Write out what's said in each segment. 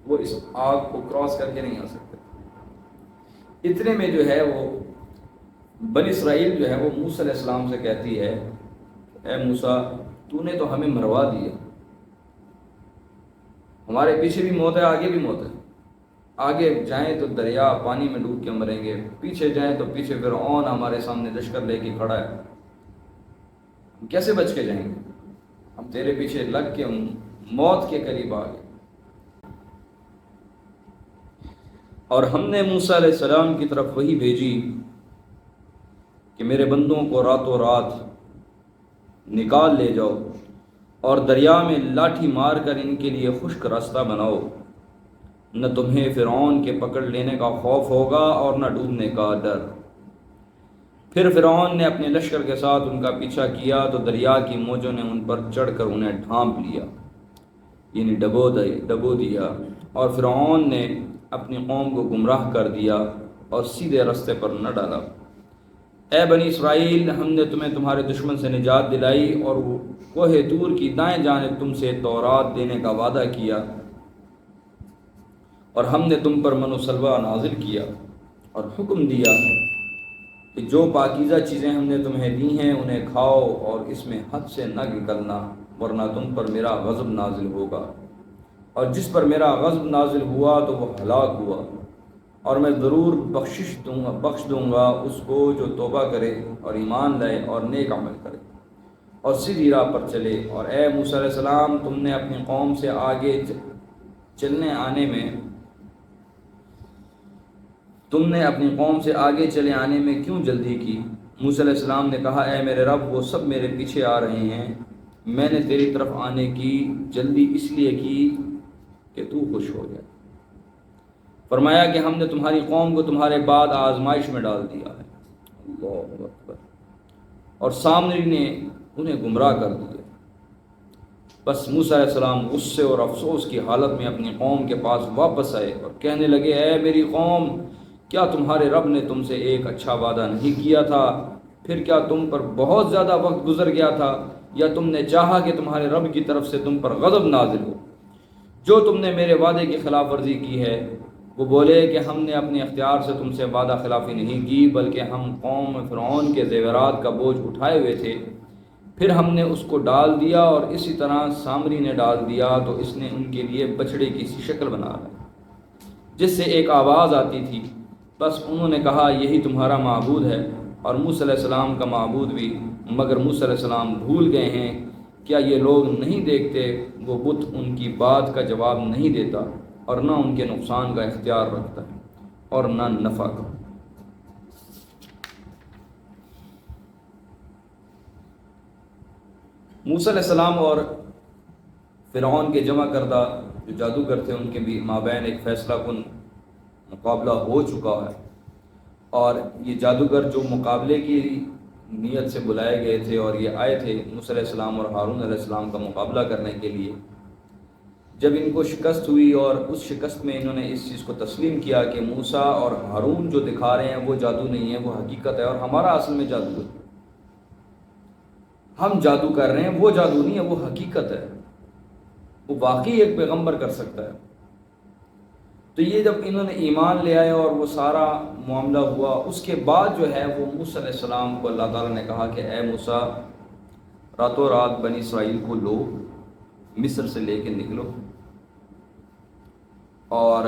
وہ اس آگ کو کراس کر کے نہیں آ سکتے۔ اتنے میں جو ہے وہ بنی اسرائیل جو ہے وہ موسیٰ علیہ السلام سے کہتی ہے، اے موسیٰ تو نے تو ہمیں مروا دیا، ہمارے پیچھے بھی موت ہے، آگے بھی موت ہے، آگے جائیں تو دریا پانی میں ڈوب کے مریں گے، پیچھے جائیں تو پیچھے فرعون ہمارے سامنے لشکر لے کے کھڑا ہے، ہم کیسے بچ کے جائیں گے؟ ہم تیرے پیچھے لگ کے موت کے قریب آ گئے۔ اور ہم نے موسیٰ علیہ السلام کی طرف وحی بھیجی کہ میرے بندوں کو راتوں رات نکال لے جاؤ اور دریا میں لاٹھی مار کر ان کے لیے خشک راستہ بناؤ، نہ تمہیں فرعون کے پکڑ لینے کا خوف ہوگا اور نہ ڈوبنے کا ڈر۔ پھر فرعون نے اپنے لشکر کے ساتھ ان کا پیچھا کیا تو دریا کی موجوں نے ان پر چڑھ کر انہیں ڈھانپ لیا، یعنی ڈبو دیا، اور فرعون نے اپنی قوم کو گمراہ کر دیا اور سیدھے رستے پر نہ ڈالا۔ اے بنی اسرائیل، ہم نے تمہیں تمہارے دشمن سے نجات دلائی اور وہ کوہ طور کی دائیں جانب تم سے تورات دینے کا وعدہ کیا، اور ہم نے تم پر من و سلوہ نازل کیا اور حکم دیا کہ جو پاکیزہ چیزیں ہم نے تمہیں دی ہیں انہیں کھاؤ اور اس میں حد سے نہ نکلنا، ورنہ تم پر میرا غضب نازل ہوگا، اور جس پر میرا غضب نازل ہوا تو وہ ہلاک ہوا، اور میں ضرور بخش دوں گا اس کو جو توبہ کرے اور ایمان لائے اور نیک عمل کرے اور سیدھی راہ پر چلے۔ اور اے موسیٰ علیہ السلام، تم نے اپنی قوم سے آگے چلے آنے میں کیوں جلدی کی؟ موسیٰ علیہ السلام نے کہا، اے میرے رب، وہ سب میرے پیچھے آ رہے ہیں، میں نے تیری طرف آنے کی جلدی اس لیے کی کہ تو خوش ہو جائے۔ فرمایا کہ ہم نے تمہاری قوم کو تمہارے بعد آزمائش میں ڈال دیا ہے، اللہ اکبر، اور سامری نے انہیں گمراہ کر دیا۔ بس موسیٰ علیہ السلام غصے اور افسوس کی حالت میں اپنی قوم کے پاس واپس آئے اور کہنے لگے، اے میری قوم، کیا تمہارے رب نے تم سے ایک اچھا وعدہ نہیں کیا تھا؟ پھر کیا تم پر بہت زیادہ وقت گزر گیا تھا، یا تم نے چاہا کہ تمہارے رب کی طرف سے تم پر غضب نازل ہو؟ جو تم نے میرے وعدے کی خلاف ورزی کی ہے۔ وہ بولے کہ ہم نے اپنے اختیار سے تم سے وعدہ خلافی نہیں کی، بلکہ ہم قوم فرعون کے زیورات کا بوجھ اٹھائے ہوئے تھے، پھر ہم نے اس کو ڈال دیا، اور اسی طرح سامری نے ڈال دیا تو اس نے ان کے لیے بچڑے کی سی شکل بنا لی جس سے ایک آواز آتی تھی۔ بس انہوں نے کہا، یہی تمہارا معبود ہے اور موسیٰ علیہ السلام کا معبود بھی، مگر موسیٰ علیہ السلام بھول گئے ہیں۔ کیا یہ لوگ نہیں دیکھتے وہ بت ان کی بات کا جواب نہیں دیتا اور نہ ان کے نقصان کا اختیار رکھتا ہے اور نہ نفع کا؟ موسیٰ علیہ السلام اور فرعون کے جمع کردہ جو جادوگر تھے ان کے بھی مابین ایک فیصلہ کن مقابلہ ہو چکا ہے، اور یہ جادوگر جو مقابلے کی نیت سے بلائے گئے تھے اور یہ آئے تھے موسیٰ علیہ السلام اور ہارون علیہ السلام کا مقابلہ کرنے کے لیے، جب ان کو شکست ہوئی اور اس شکست میں انہوں نے اس چیز کو تسلیم کیا کہ موسیٰ اور ہارون جو دکھا رہے ہیں وہ جادو نہیں ہے، وہ حقیقت ہے، اور ہمارا اصل میں جادو ہے، ہم جادو کر رہے ہیں، وہ جادو نہیں ہے، وہ حقیقت ہے، وہ واقعی ایک پیغمبر کر سکتا ہے۔ تو یہ جب انہوں نے ایمان لے آئے اور وہ سارا معاملہ ہوا، اس کے بعد جو ہے وہ موسیٰ علیہ السلام کو اللہ تعالیٰ نے کہا کہ اے موسیٰ، راتوں رات بنی اسرائیل کو لو، مصر سے لے کے نکلو، اور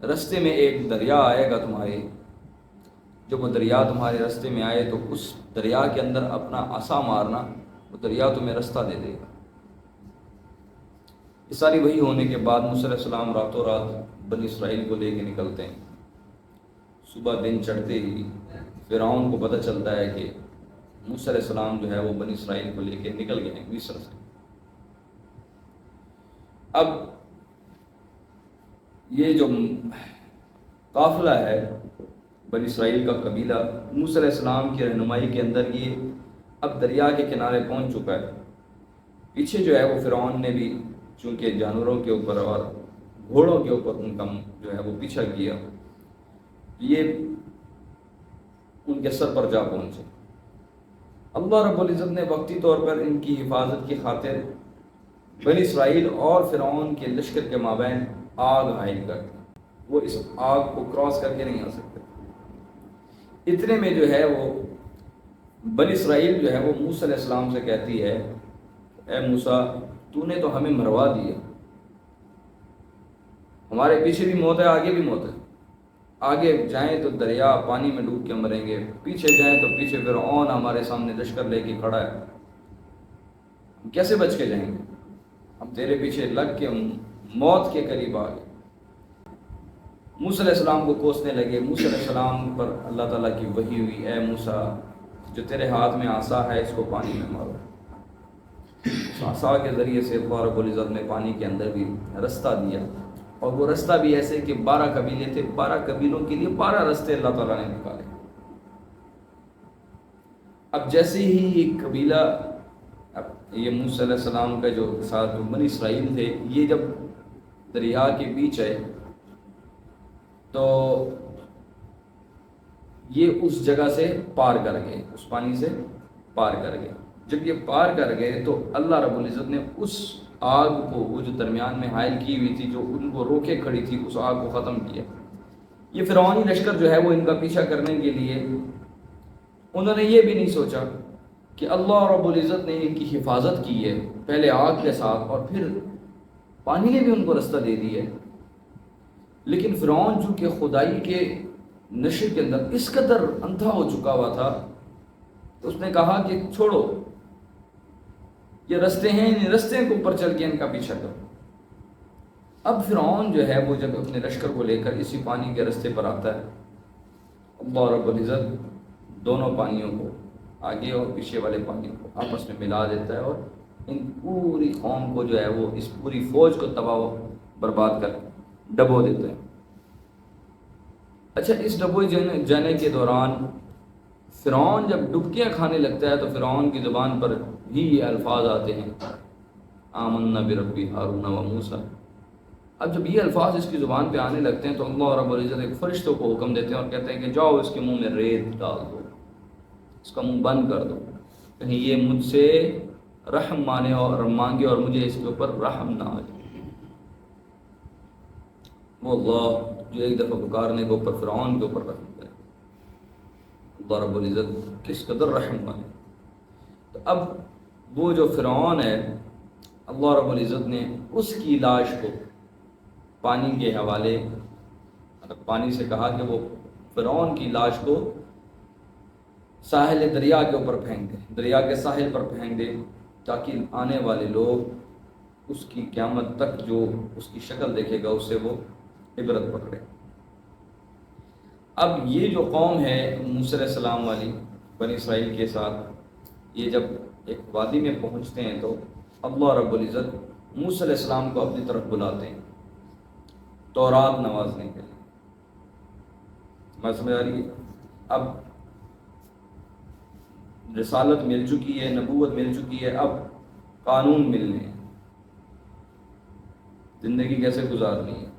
رستے میں ایک دریا آئے گا تمہارے، جب وہ دریا تمہارے رستے میں آئے تو اس دریا کے اندر اپنا عصا مارنا، وہ دریا تمہیں رستہ دے دے گا۔ یہ ساری وحی ہونے کے بعد موسیٰ علیہ السلام راتوں رات بنی اسرائیل کو لے کے نکلتے ہیں۔ صبح دن چڑھتے ہی فرعون کو پتہ چلتا ہے کہ موسیٰ علیہ السلام جو ہے وہ بنی اسرائیل کو لے کے نکل گئے ہیں مصر سے۔ اب یہ جو قافلہ ہے بنی اسرائیل کا قبیلہ، موسیٰ علیہ السلام کی رہنمائی کے اندر یہ اب دریا کے کنارے پہنچ چکا ہے۔ پیچھے جو ہے وہ فرعون نے بھی چونکہ جانوروں کے اوپر اور گھوڑوں کے اوپر ان کا جو ہے وہ پیچھا کیا، یہ ان کے سر پر جا پہنچے۔ اللہ رب العزت نے وقتی طور پر ان کی حفاظت کی خاطر بنی اسرائیل اور فرعون کے لشکر کے مابین آگ حائل کر دی، وہ اس آگ کو کراس کر کے نہیں آ سکتے۔ اتنے میں جو ہے وہ بنی اسرائیل جو ہے وہ موسیٰ علیہ السلام سے کہتی ہے، اے موسیٰ تو نے تو ہمیں مروا دیا، ہمارے پیچھے بھی موت ہے، آگے بھی موت ہے، آگے جائیں تو دریا پانی میں ڈوب کے مریں گے، پیچھے جائیں تو پیچھے فرعون ہمارے سامنے لشکر لے کے کھڑا ہے، ہم کیسے بچ کے جائیں گے؟ ہم تیرے پیچھے لگ کے موت کے قریب آ گئے۔ موسیٰ علیہ السلام کو کوسنے لگے۔ موسیٰ علیہ السلام پر اللہ تعالیٰ کی وحی ہوئی، اے موسیٰ جو تیرے ہاتھ میں عصا ہے اس کو پانی میں مارو۔ اس عصا کے ذریعے سے اللہ رب العزت نے پانی کے اندر بھی رستہ دیا، اور وہ رستہ بھی ایسے کہ 12 قبیلے تھے، 12 قبیلوں کے لیے 12 رستے اللہ تعالیٰ نے نکالے۔ اب جیسے ہی ایک قبیلہ، یہ موسیٰ علیہ السلام کا جو ساتھ بنی اسرائیل تھے، یہ جب دریا کے بیچ ہے تو یہ اس جگہ سے پار کر گئے، اس پانی سے پار کر گئے۔ جب یہ پار کر گئے تو اللہ رب العزت نے اس آگ کو، وہ جو درمیان میں حائل کی ہوئی تھی، جو ان کو روکے کھڑی تھی، اس آگ کو ختم کیا۔ یہ فرعونی لشکر جو ہے وہ ان کا پیچھا کرنے کے لیے انہوں نے یہ بھی نہیں سوچا کہ اللہ رب العزت نے ان کی حفاظت کی ہے، پہلے آگ کے ساتھ اور پھر پانی نے بھی ان کو رستہ دے دیا ہے۔ لیکن فرعون چونکہ خدائی کے نشے کے اندر اس قدر اندھا ہو چکا ہوا تھا تو اس نے کہا کہ چھوڑو، یہ رستے ہیں، ان رستے کے اوپر چل کے ان کا پیچھا کرو۔ اب فرعون جو ہے وہ جب اپنے لشکر کو لے کر اسی پانی کے رستے پر آتا ہے، اللہ رب العزت دونوں پانیوں کو، آگے اور پیچھے والے پانیوں کو آپس میں ملا دیتا ہے، اور ان پوری قوم کو جو ہے وہ، اس پوری فوج کو تباہ و برباد کر ڈبو دیتے ہیں۔ اچھا، اس ڈبو جانے کے دوران فرعون جب ڈبکیاں کھانے لگتا ہے تو فرعون کی زبان پر بھی یہ الفاظ آتے ہیں، آمنا بربی ہارون و موسیٰ۔ اب جب یہ الفاظ اس کی زبان پہ آنے لگتے ہیں تو اللہ رب العزت ایک فرشتوں کو حکم دیتے ہیں اور کہتے ہیں کہ جاؤ اس کے منہ میں ریت ڈال دو، اس کا منہ بند کر دو، کہیں یہ مجھ سے رحم مانے اور مانگے اور مجھے اس کے اوپر رحم نہ آ جائے۔ وہ اللہ جو ایک دفعہ پکارنے کے اوپر فرعون کے اوپر رحم کرے، اللہ رب العزت کس قدر رحم مانے۔ تو اب وہ جو فرعون ہے، اللہ رب العزت نے اس کی لاش کو پانی کے حوالے، پانی سے کہا کہ وہ فرعون کی لاش کو ساحل دریا کے اوپر پھینک دے، دریا کے ساحل پر پھینک دے، تاکہ آنے والے لوگ اس کی قیامت تک جو اس کی شکل دیکھے گا اس سے وہ عبرت پکڑے۔ اب یہ جو قوم ہے موسیٰ علیہ السلام والی بنی اسرائیل کے ساتھ، یہ جب ایک وادی میں پہنچتے ہیں تو اللہ رب العزت موسیٰ علیہ السلام کو اپنی طرف بلاتے ہیں تورات نوازنے کے لیے۔ سمجھ آ رہی ہے؟ اب رسالت مل چکی ہے، نبوت مل چکی ہے، اب قانون ملنے ہیں، زندگی کیسے گزارنی ہے۔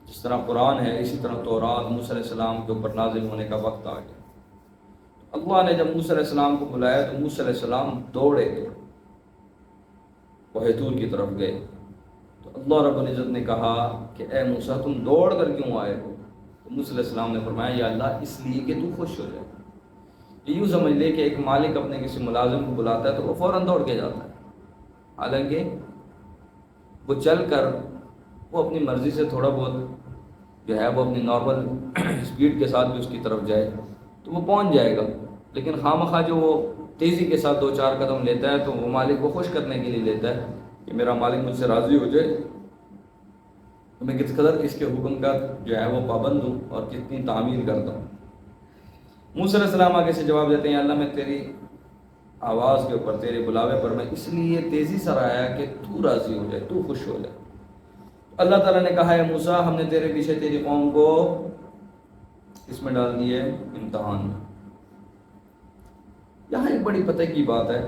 جس طرح قرآن ہے اسی طرح تورات موسیٰ علیہ السلام کے اوپر نازل ہونے کا وقت آ گیا۔ اللہ نے جب موسیٰ علیہ السلام کو بلایا تو موسیٰ علیہ السلام دوڑے کوہ طور کی طرف گئے، تو اللہ رب العزت نے کہا کہ اے موسیٰ تم دوڑ کر کیوں آئے ہو؟ تو موسیٰ علیہ السلام نے فرمایا یا اللہ اس لیے کہ تو خوش ہو جائے۔ یوں سمجھ لے کہ ایک مالک اپنے کسی ملازم کو بلاتا ہے تو وہ فوراً دوڑ کے جاتا ہے، حالانکہ وہ چل کر وہ اپنی مرضی سے تھوڑا بہت جو ہے وہ اپنی نارمل اسپیڈ کے ساتھ بھی اس کی طرف جائے تو وہ پہنچ جائے گا، لیکن خواہ مخواہ جو وہ تیزی کے ساتھ 2-4 قدم لیتا ہے تو وہ مالک کو خوش کرنے کے لیے لیتا ہے کہ میرا مالک مجھ سے راضی ہو جائے تو میں کس قدر اس کے حکم کا جو ہے وہ پابند ہوں اور کتنی تعمیل کرتا ہوں۔ موسیٰ علیہ السلام آگے سے جواب دیتے ہیں اللہ میں تیری آواز کے اوپر، تیرے بلاوے پر میں اس لیے تیزی سے آیا کہ تو راضی ہو جائے، تو خوش ہو جائے۔ اللہ تعالیٰ نے کہا ہے موسیٰ ہم نے تیرے پیچھے تیری قوم کو اس میں ڈال دی ہے امتحان میں۔ یہاں ایک بڑی پتہ کی بات ہے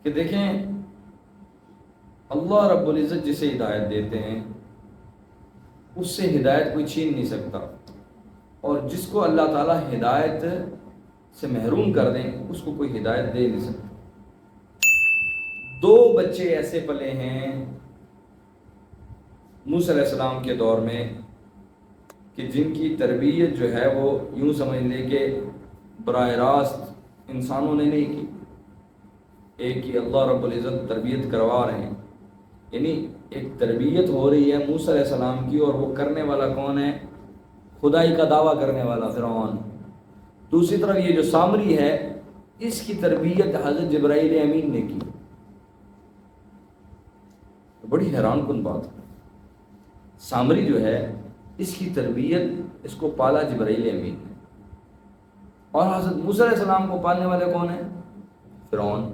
کہ دیکھیں اللہ رب العزت جسے ہدایت دیتے ہیں اس سے ہدایت کوئی چھین نہیں سکتا، اور جس کو اللہ تعالیٰ ہدایت سے محروم کر دیں اس کو کوئی ہدایت دے نہیں سکتا۔ دو بچے ایسے پلے ہیں موسیٰ علیہ السلام کے دور میں کہ جن کی تربیت جو ہے وہ یوں سمجھ لے کہ براہ راست انسانوں نے نہیں کی، ایک ہی اللہ رب العزت تربیت کروا رہے ہیں، یعنی ایک تربیت ہو رہی ہے موسیٰ علیہ السلام کی، اور وہ کرنے والا کون ہے؟ خدائی کا دعویٰ کرنے والا فرعون۔ دوسری طرف یہ جو سامری ہے اس کی تربیت حضرت جبرائیل امین نے کی۔ بڑی حیران کن بات ہے، سامری جو ہے اس کی تربیت، اس کو پالا جبرائیل امین نے، اور حضرت موسیٰ علیہ السلام کو پالنے والے کون ہیں؟ فرعون۔